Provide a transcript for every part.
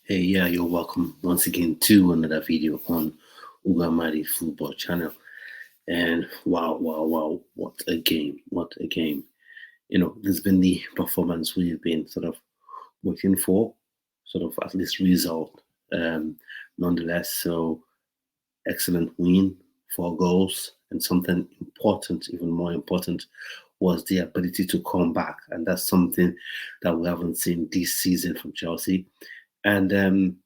Hey, yeah, you're welcome once again to another video on Ugamadi Football Channel. And wow, what a game! What a game! This has been the performance we've been sort of waiting for, sort of at least result. Um, Nonetheless, so excellent win, 4 goals, and something important, even more important, was the ability to come back, and that's something that we haven't seen this season from Chelsea. And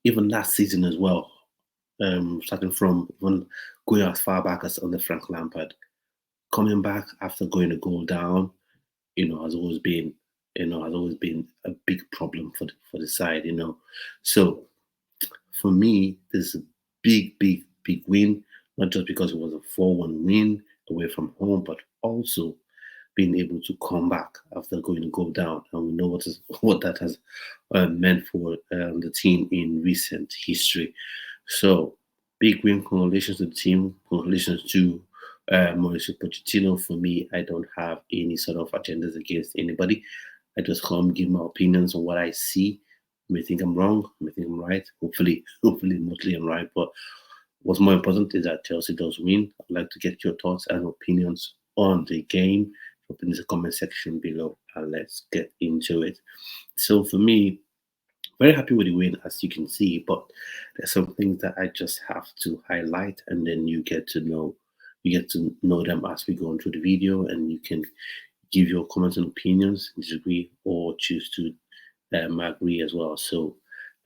even last season as well, starting from even going as far back as under Frank Lampard, coming back after going a goal down, has always been, a big problem for the side. So for me, this is a big win, not just because it was a 4-1 win away from home, but also being able to come back after going to go down. And we know what that has meant for the team in recent history. So, big win. Congratulations to the team. Congratulations to Mauricio Pochettino. For me, I don't have any sort of agendas against anybody. I just come give my opinions on what I see. You may think I'm wrong, you may think I'm right. Hopefully, mostly I'm right. But what's more important is that Chelsea does win. I'd like to get your thoughts and opinions on the game. Drop in the comment section below, and let's get into it. So for me, very happy with the win, as you can see, but there's some things that I just have to highlight, and then you get to know them as we go on through the video, and you can give your comments and opinions, disagree, or choose to agree as well. So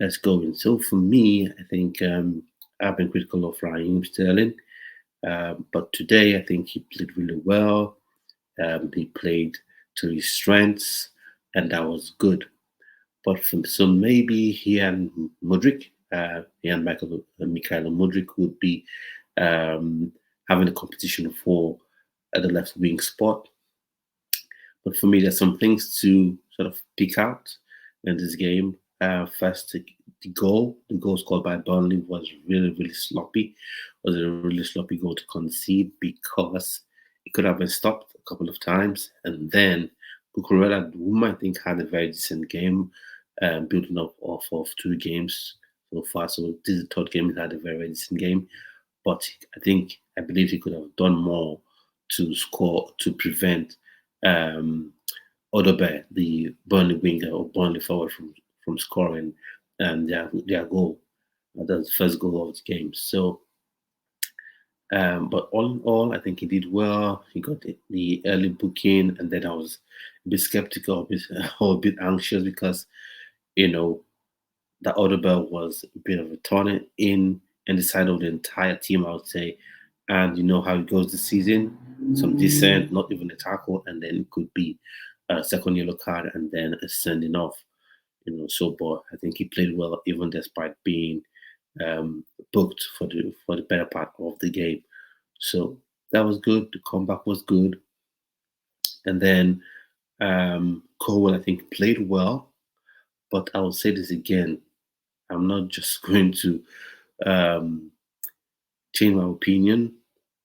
let's go in. So for me, I think I've been critical of Raheem Sterling, but today I think he played really well. He played to his strengths, and that was good. So maybe he and Mudrik, he and Mikhailo Mudrik would be um, having a competition for the left wing spot. But for me, there's some things to sort of pick out in this game. First, the goal scored by Burnley was really sloppy. Was a really sloppy goal to concede because it could have been stopped a couple of times, and then Cucurella, whom I think had a very decent game, building up off of 2 games so far. So this is the third game he had a very decent game, but I believe he could have done more to score to prevent um, Odobe, the Burnley winger or Burnley forward, from scoring their goal. That's the first goal of the game. So, but all in all, I think he did well. He got the early booking, and then I was a bit skeptical, or a bit anxious because you know that Odobe was a bit of a turn in the side of the entire team, I would say. And you know how it goes this season, some descent, not even a tackle, and then it could be a second yellow card and then a sending off. So but I think he played well even despite being booked for the better part of the game. So that was good. The comeback was good, and then Cole I think played well. But I will say this again: I'm not just going to um, change my opinion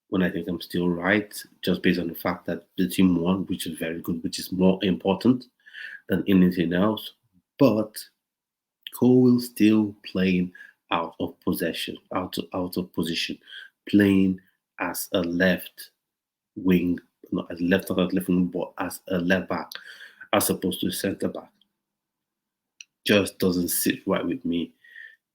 when I think I'm still right, just based on the fact that the team won, which is very good, which is more important than anything else. But Cole still playing out of possession, out of position, playing as a left wing, not as left wing, but as a left back, as opposed to a centre back. Just doesn't sit right with me.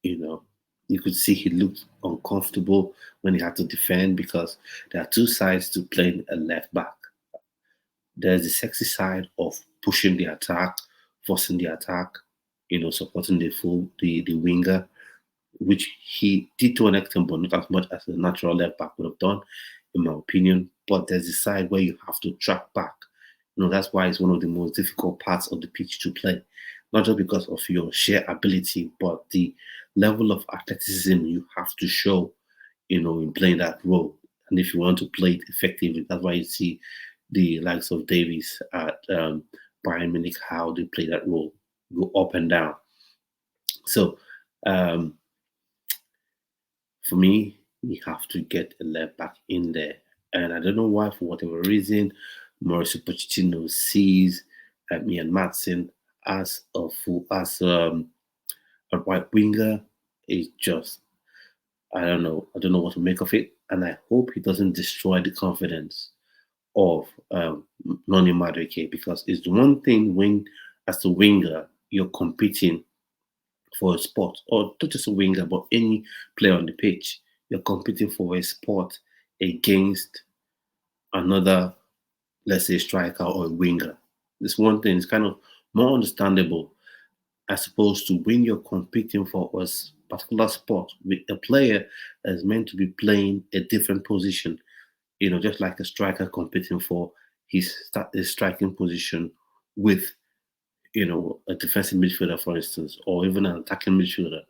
You know, you could see he looked uncomfortable when he had to defend because there are two sides to playing a left back. There's the sexy side of pushing the attack, forcing the attack, supporting the winger, which he did to an extent, but not as much as the natural left back would have done, in my opinion. But there's the side where you have to track back. That's why it's one of the most difficult parts of the pitch to play. Not just because of your sheer ability, but the level of athleticism you have to show, in playing that role. And if you want to play it effectively, that's why you see the likes of Davies at Bayern Munich, how they play that role, go up and down. So um, for me, we have to get a left back in there. And I don't know why, for whatever reason, Mauricio Pochettino sees me and Matson as a full, A right winger is just, I don't know. I don't know what to make of it, and I hope he doesn't destroy the confidence of Noni Madueke, because it's the one thing when, as a winger, you're competing for a spot, or not just a winger, but any player on the pitch, you're competing for a spot against another, let's say, striker or a winger. This one thing is kind of more understandable as opposed to when you're competing for a particular spot with a player that's meant to be playing a different position, just like a striker competing for his striking position with, a defensive midfielder, for instance, or even an attacking midfielder,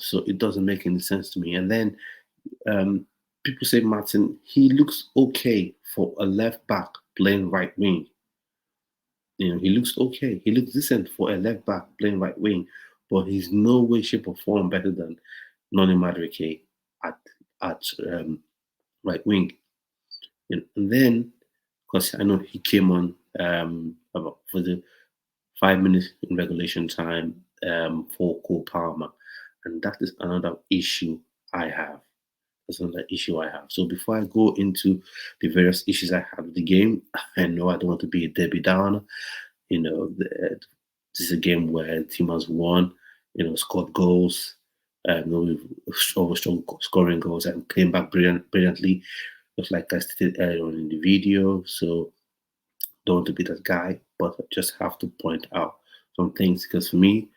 so it doesn't make any sense to me. And then um, people say, Martin, he looks okay for a left back playing right wing. He looks okay. He looks decent for a left back playing right wing, but he's no way, shape, or form better than Noni Madueke at at right wing. And then, because I know he came on about for the 5 minutes in regulation time for Cole Palmer, and that is another issue I have. That's another issue I have. So before I go into the various issues I have with the game, I know I don't want to be a Debbie Downer. This is a game where the team has won, scored goals, we've always struggled scoring goals and came back brilliantly, just like I stated earlier on in the video. So don't want to be that guy, but I just have to point out some things, because for me,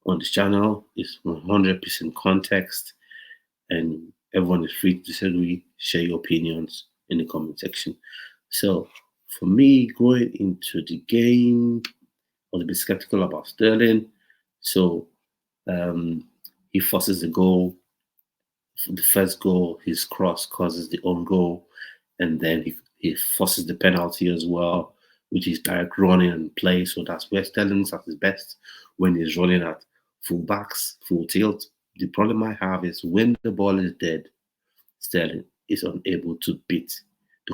on this channel, it's 100% context, and everyone is free to disagree, share your opinions in the comment section. So for me, going into the game, I was a bit skeptical about Sterling. So um, he forces the goal. The first goal, his cross causes the own goal, and then he forces the penalty as well, which is direct running and play. So that's where Sterling's at his best, when he's running at full backs, full tilt. The problem I have is when the ball is dead, Sterling is unable to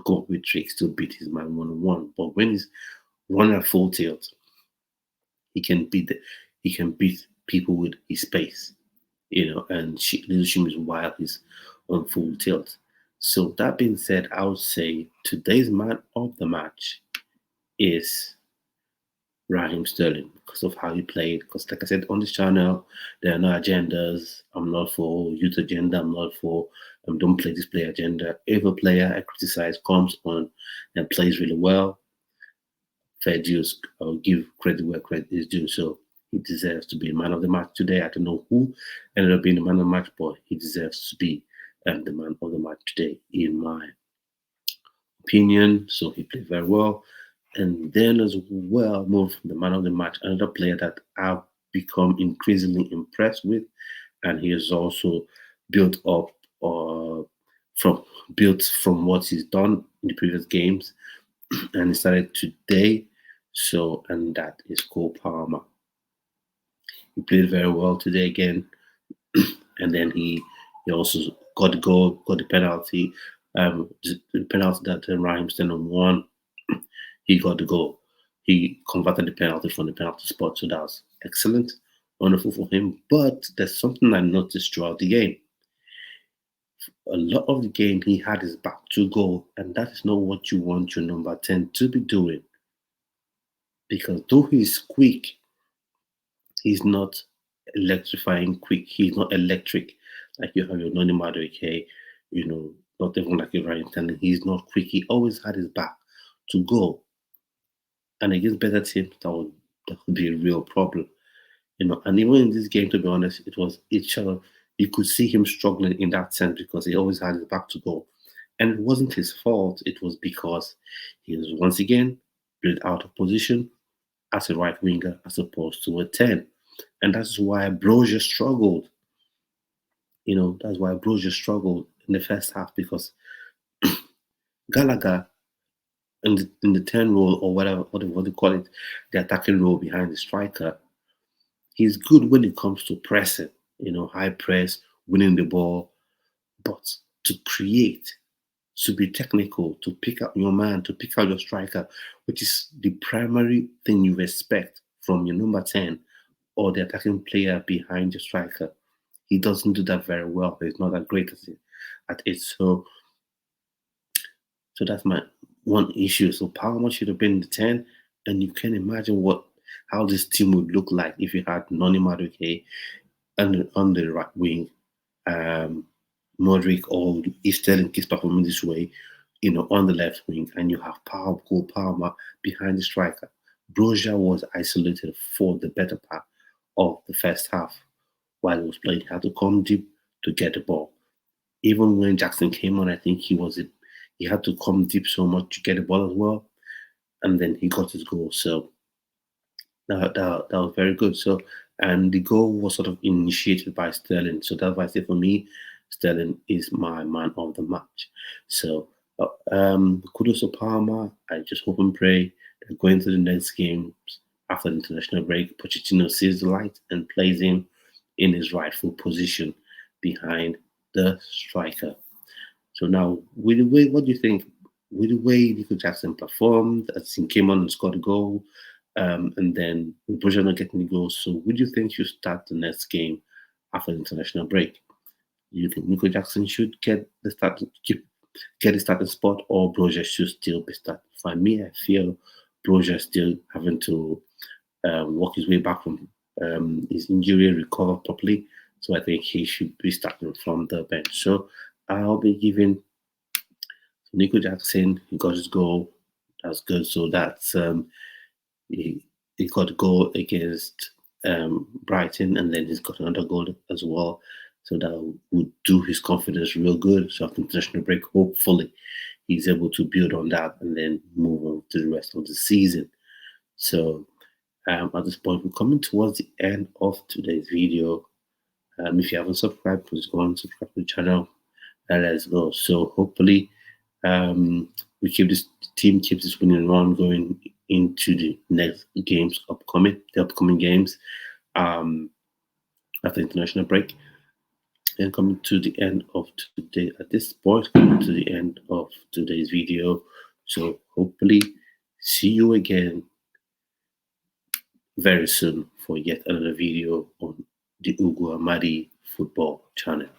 come up with tricks to beat his man 1-on-1. But when he's running at full tilt, he can beat people with his pace, and lose him while he's on full tilt. So that being said, I would say today's man of the match is Raheem Sterling, because of how he played. Because, like I said on this channel, there are no agendas. I'm not for youth agenda. I'm not for don't play this player agenda. Every player I criticize comes on and plays really well. Fair dues. I'll give credit where credit is due. So he deserves to be man of the match today. I don't know who ended up being the man of the match, but he deserves to be the man of the match today, in my opinion. So he played very well. And then as well, move from the man of the match, another player that I've become increasingly impressed with, and he has also built up from built from what he's done in the previous games, and he started today. So, and that is Cole Palmer. He played very well today again, and then he also got the goal, got the penalty, the penalty that Raheem Sterling won. He got the goal. He converted the penalty from the penalty spot, so that was excellent, wonderful for him. But there's something I noticed throughout the game. A lot of the game, he had his back to goal, and that is not what you want your number 10 to be doing. Because though he's quick, he's not electrifying quick. He's not electric like you have your Noni Madueke, not even like a Ryan Stanley. He's not quick. He always had his back to goal. And against better teams, that would be a real problem. And even in this game, to be honest, it was each other. You could see him struggling in that sense because he always had his back to goal. And it wasn't his fault. It was because he was once again played out of position as a right winger as opposed to a 10. And that's why Brozier struggled. That's why Brozier struggled in the first half, because Gallagher in the 10 role, or what they call it, the attacking role behind the striker, he's good when it comes to pressing, high press, winning the ball, but to create, to be technical, to pick out your man, to pick out your striker, which is the primary thing you expect from your number 10 or the attacking player behind the striker. He doesn't do that very well. He's not that great at it. So that's my one issue. So Palmer should have been the 10, and you can imagine how this team would look like if you had Noni Madueke on the right wing, um, Modric, or if Sterling keeps performing this way, on the left wing, and you have Cole Palmer behind the striker. Broja was isolated for the better part of the first half while he was playing. He had to come deep to get the ball. Even when Jackson came on, I think he had to come deep so much to get the ball as well, and then he got his goal. So that was very good. So, and the goal was sort of initiated by Sterling. So that's why I say for me, Sterling is my man of the match. So, kudos to Palmer. I just hope and pray that going to the next game after the international break, Pochettino sees the light and plays him in his rightful position behind the striker. So now, with the way, what do you think? With the way Nico Jackson performed, as he came on and scored a goal, and then with Borja not getting the goals, so would you think you start the next game after the international break? Do you think Nico Jackson should get the starting spot, or Broja should still be starting? For me, I feel Broja still having to work his way back from his injury and recover properly. So I think he should be starting from the bench. So I'll be giving Nico Jackson. He got his goal. That's good. So that's he, he got a goal against Brighton, and then he's got another goal as well. So that would do his confidence real good. So after international break, hopefully he's able to build on that and then move on to the rest of the season. So at this point, we're coming towards the end of today's video. If you haven't subscribed, please go and subscribe to the channel. And let's go. So hopefully we keep this team keeps this winning run going into the next games the upcoming games after international break. And coming to the end of today, at this point, coming to the end of today's video. So hopefully see you again very soon for yet another video on the Ugo Amadi Football channel.